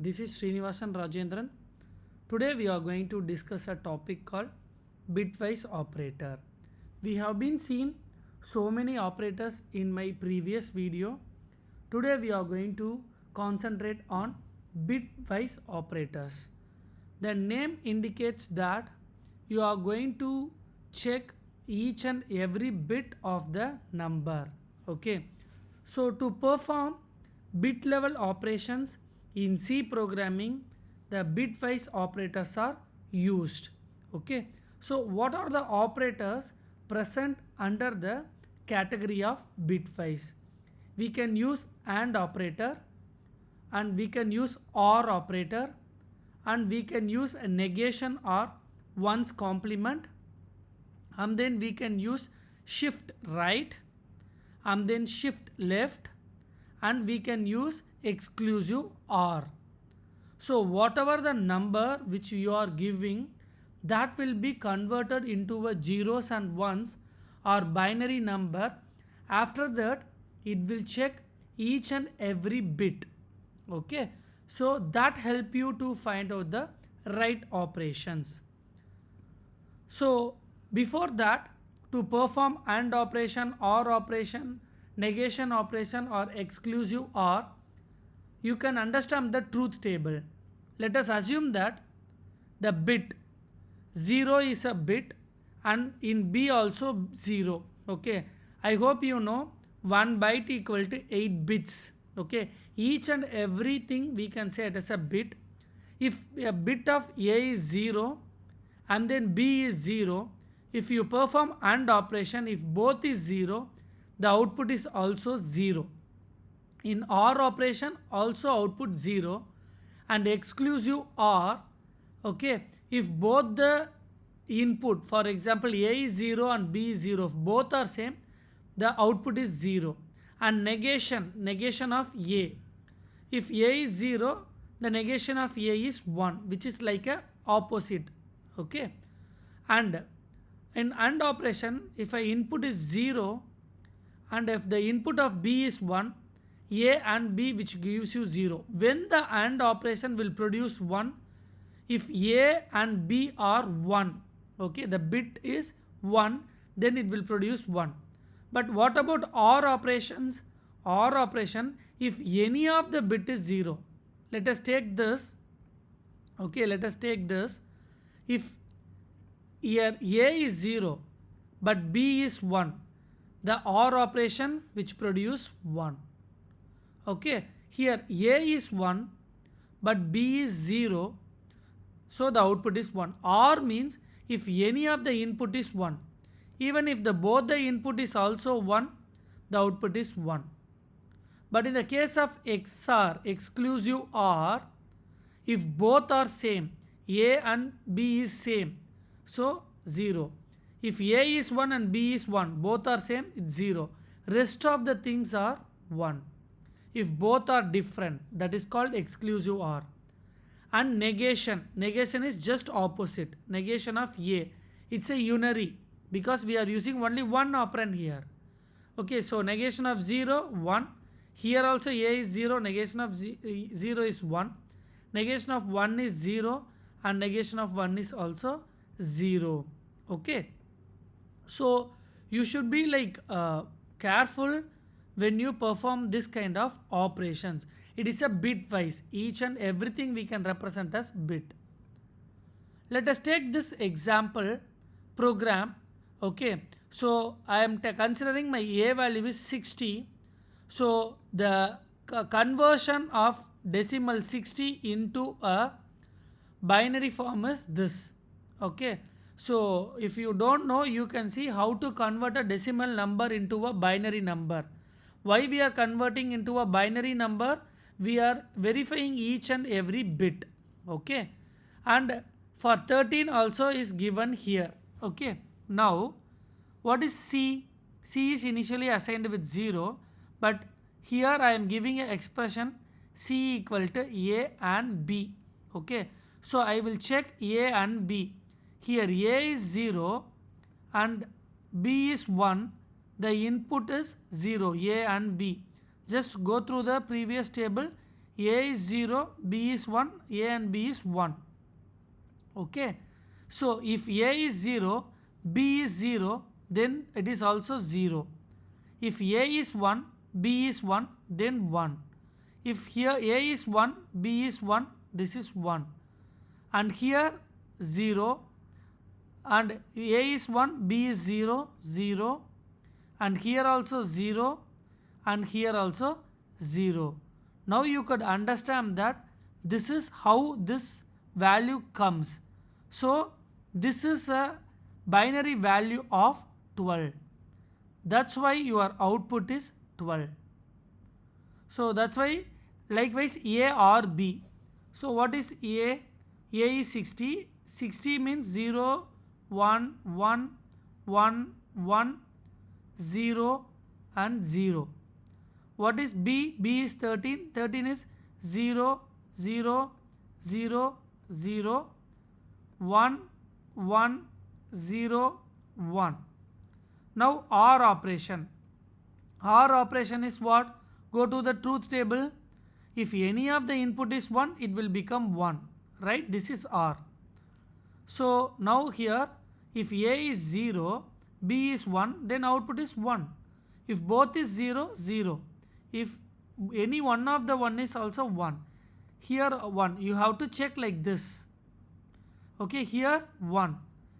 This is Srinivasan Rajendran. Today we are going to discuss a topic called bitwise operator. We have been seeing so many operators in my previous video. Today we are going to concentrate on bitwise operators. The name indicates that you are going to check each and every bit of the number. Okay, so to perform bit level operations in C programming, the bitwise operators are used. Okay, so what are the operators present under the category of bitwise? We can use AND operator, and we can use OR operator, and we can use a negation or ones complement, and then we can use shift right, and then shift left, and we can use exclusive OR. So whatever the number which you are giving, that will be converted into a zeros and ones or binary number. After that it will check each and every bit. Okay, so that help you to find out the right operations. So before that, to perform AND operation, OR operation, negation operation or exclusive OR, you can understand the truth table. Let us assume that the bit 0 is a bit, and in B also 0. Okay, I hope you know 1 byte equal to 8 bits. Okay, each and everything we can say it as a bit. If a bit of A is 0 and then B is 0, if you perform AND operation, if both is 0, the output is also 0. In OR operation also output 0, and exclusive OR, okay, if both the input, for example A is 0 and B is 0, if both are same, the output is 0. And negation of A, if A is 0, the negation of A is 1, which is like a opposite. Okay, and in AND operation, if a input is 0 and if the input of B is 1, A and B which gives you 0. When the AND operation will produce 1, if A and B are 1, okay, the bit is 1, then it will produce 1. But what about OR operations? OR operation, if any of the bit is 0, let us take this. Okay, let us take this. If here A is 0 but B is 1, the OR operation which produce 1. Okay, here A is 1 but B is 0, so the output is 1. OR means if any of the input is 1, even if the both the input is also 1, the output is 1. But in the case of XOR, exclusive OR, if both are same, A and B is same, so 0. If A is 1 and B is 1, both are same, it's 0. Rest of the things are 1. If both are different, that is called exclusive OR. And negation is just opposite. Negation of A, it's a unary because we are using only one operand here. Okay, so negation of 0, 1. Here also A is 0, negation of 0 is 1. Negation of 1 is 0, and negation of 1 is also 0. Okay, so you should be like careful when you perform this kind of operations. It is a bitwise. Each and everything we can represent as bit. Let us take this example program. Okay, so I am considering my A value is 60. So the conversion of decimal 60 into a binary form is this. Okay, so if you don't know, you can see how to convert a decimal number into a binary number. Why we are converting into a binary number? We are verifying each and every bit. Okay, and for 13 also is given here. Okay, now what is C? C is initially assigned with 0, but here I am giving an expression C equal to A and B. Okay, so I will check A and B. Here A is 0 and B is 1. The input is 0, A and B. Just go through the previous table. A is 0, B is 1, A and B is 1. Okay. So if A is 0, B is 0, then it is also 0. If A is 1, B is 1, then 1. If here A is 1, B is 1, this is 1. And here 0, and A is 1, B is 0, 0. And here also 0, and here also 0. Now you could understand that this is how this value comes. So this is a binary value of 12. That's why your output is 12. So that's why likewise A or B. So what is A? A is 60. 60 means 0, 1, 1, 1, 1, 0 and 0. What is B? B is 13. 13 is 0, 0, 0, 0, 1, 1, 0, 1. Now OR operation. OR operation is what? Go to the truth table. If any of the input is 1, it will become 1. Right? This is OR. So now here, if A is 0, B is 1, then output is 1. If both is 0, 0. If any one of the 1 is also 1. Here 1. You have to check like this. Okay, here 1.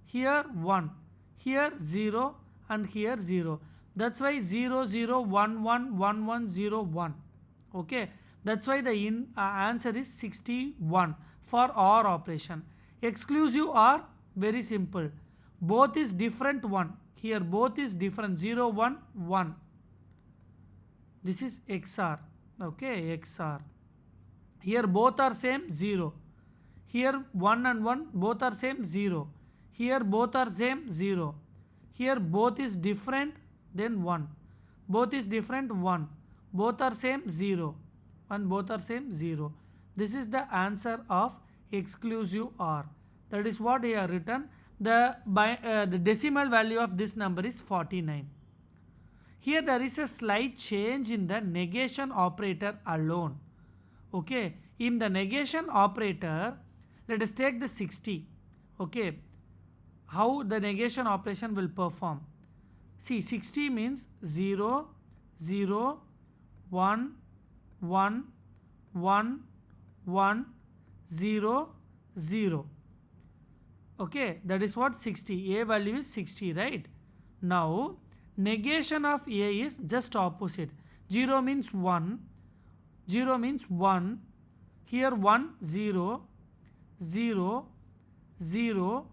Here 1. Here 0 and here 0. That's why 0, 0, 1, 1, 1, 1, 0, 1. Okay, that's why the answer is 61 for OR operation. Exclusive OR, very simple. Both is different 1. Here both is different 0, 1, 1. This is XOR. Okay, XOR. Here both are same 0. Here 1 and 1 both are same 0. Here both are same 0. Here both is different then 1. Both is different 1. Both are same 0. And both are same 0. This is the answer of exclusive OR. That is what I have written. The decimal value of this number is 49. Here there is a slight change in the negation operator alone. Okay, in the negation operator, let us take the 60. Okay, how the negation operation will perform. See, 60 means 0, 0, 1, 1, 1, 1, 0, 0. Okay, that is what 60. A value is 60, right? Now, negation of A is just opposite. 0 means 1. 0 means 1. Here 1, 0, 0, 0,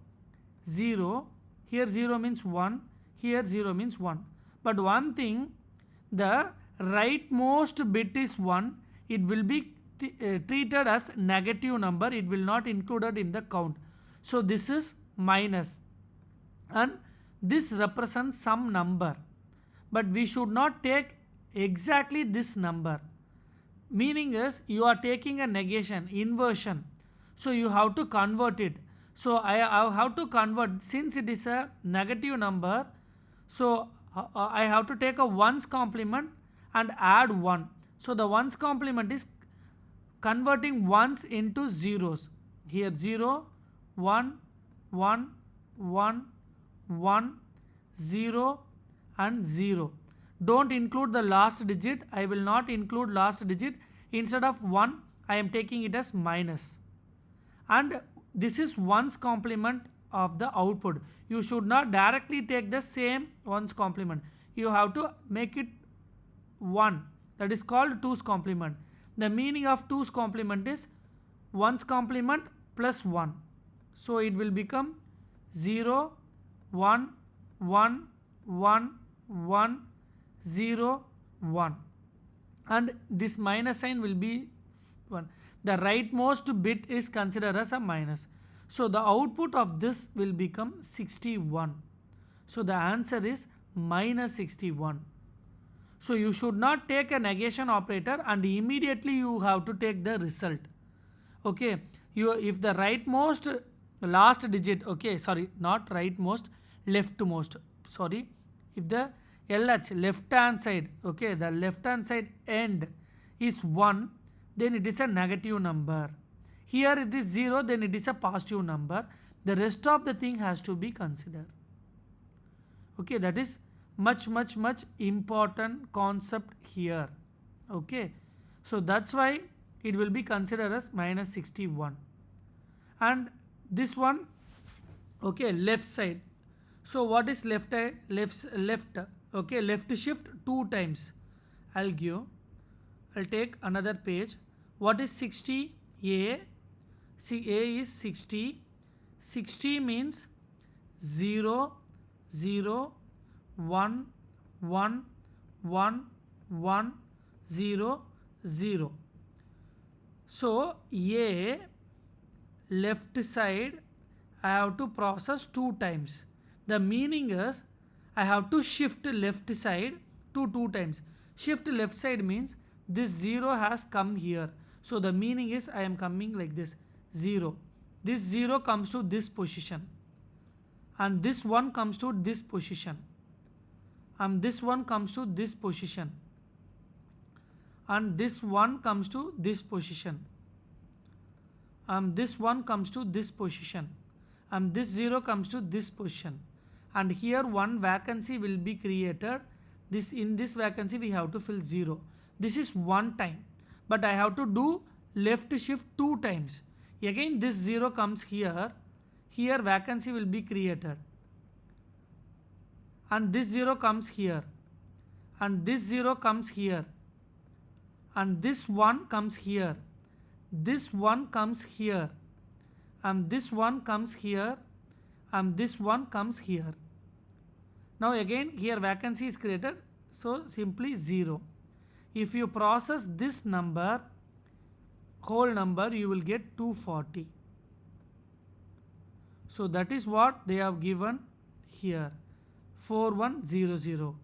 0. Here 0 means 1. Here 0 means 1. But one thing, the rightmost bit is 1. It will be treated as negative number. It will not included in the count. So this is minus. And this represents some number. But we should not take exactly this number. Meaning is you are taking a negation, inversion. So you have to convert it. So I have to convert, since it is a negative number. So I have to take a ones complement and add 1. So the ones complement is converting ones into zeros. Here 0, 1, 1, 1, 1, 0 and 0. Don't include the last digit. I will not include last digit. Instead of 1, I am taking it as minus. And this is ones complement of the output. You should not directly take the same ones complement. You have to make it 1. That is called 2's complement. The meaning of 2's complement is ones complement plus 1. So it will become 0, 1, 1, 1, 1, 0, 1. And this minus sign will be 1. The rightmost bit is considered as a minus. So the output of this will become 61. So the answer is minus 61. So you should not take a negation operator and immediately you have to take the result. Okay, if the rightmost last digit, okay, sorry, not rightmost, leftmost, sorry, if the LH left hand side, okay, the left hand side end is 1, then it is a negative number. Here it is 0, then it is a positive number. The rest of the thing has to be considered. Okay, that is much important concept here. Okay, so that's why it will be considered as minus 61. And this one, okay, left side. So what is left? Okay, left shift 2 times. I'll take another page. What is 60? A. See, A is 60. 60 means 0, 0, 1, 1, 1, 1, 0, 0. So A left side I have to process 2 times. The meaning is I have to shift left side to 2 times. Shift left side means this 0 has come here. So the meaning is I am coming like this 0. This 0 comes to this position. And this 1 comes to this position. And this 1 comes to this position. And this 1 comes to this position. This 1 comes to this position. And this 0 comes to this position. And here one vacancy will be created. In this vacancy we have to fill 0. This is one time. But I have to do left shift 2 times. Again this 0 comes here. Here vacancy will be created. And this 0 comes here. And this 0 comes here. And this 1 comes here. This 1 comes here. And this 1 comes here. And this 1 comes here. Now again here vacancy is created. So simply 0. If you process this number, whole number, you will get 240. So that is what they have given here, 4100.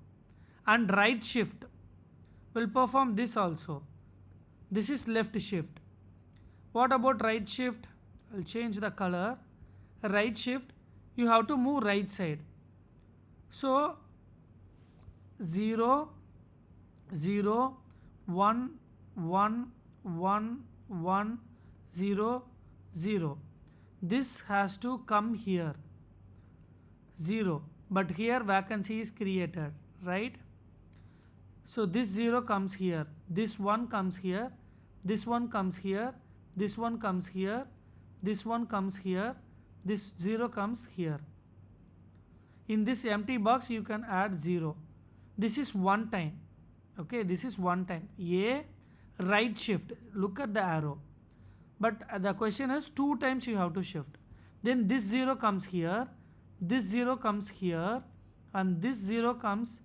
And right shift will perform this also. This is left shift. What about right shift? I'll change the color. Right shift, you have to move right side. So 0, 0, 1, 1, 1, 1, 0, 0. This has to come here 0, but here vacancy is created, right? So this 0 comes here, this 1 comes here, this 1 comes here, this 1 comes here, this 1 comes here, this 0 comes here. In this empty box you can add 0. This is one time. Okay, this is one time. A right shift, look at the arrow. But the question is 2 times you have to shift. Then this 0 comes here, this 0 comes here, and this 0 comes,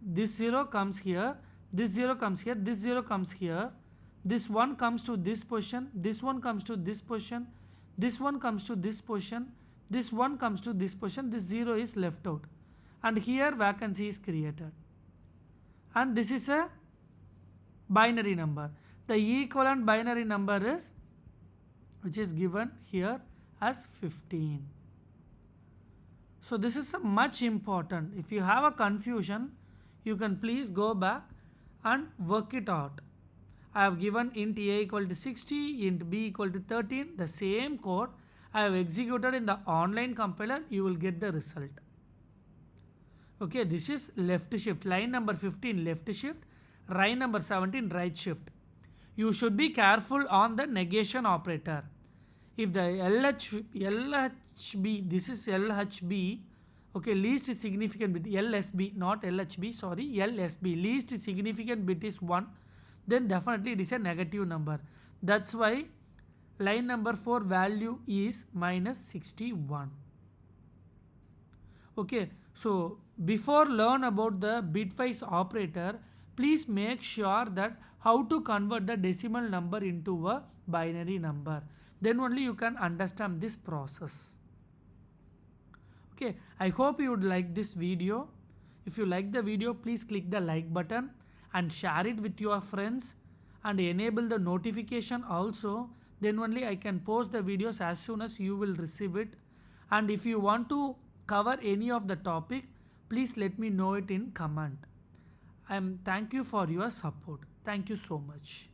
this 0 comes here, this 0 comes here, this 0 comes here, this 1 comes to this position, this 1 comes to this position, this 1 comes to this position, this 1 comes to this position, this 0 is left out. And here vacancy is created. And this is a binary number. The equivalent binary number is, which is given here as 15. So this is much important. If you have a confusion, you can please go back and work it out. I have given int a equal to 60, int b equal to 13, the same code I have executed in the online compiler, you will get the result. Okay, this is left shift, line number 15 left shift, line number 17 right shift. You should be careful on the negation operator. If the LHB, this is LHB, okay, least significant bit, LSB, not LHB, sorry, LSB, least significant bit is 1, then definitely it is a negative number. That's why line number 4 value is minus 61. Okay, so before learn about the bitwise operator, please make sure that how to convert the decimal number into a binary number. Then only you can understand this process. Okay, I hope you would like this video. If you like the video, please click the like button and share it with your friends and enable the notification also. Then only I can post the videos as soon as you will receive it. And if you want to cover any of the topic, please let me know it in comment. Thank you for your support. Thank you so much.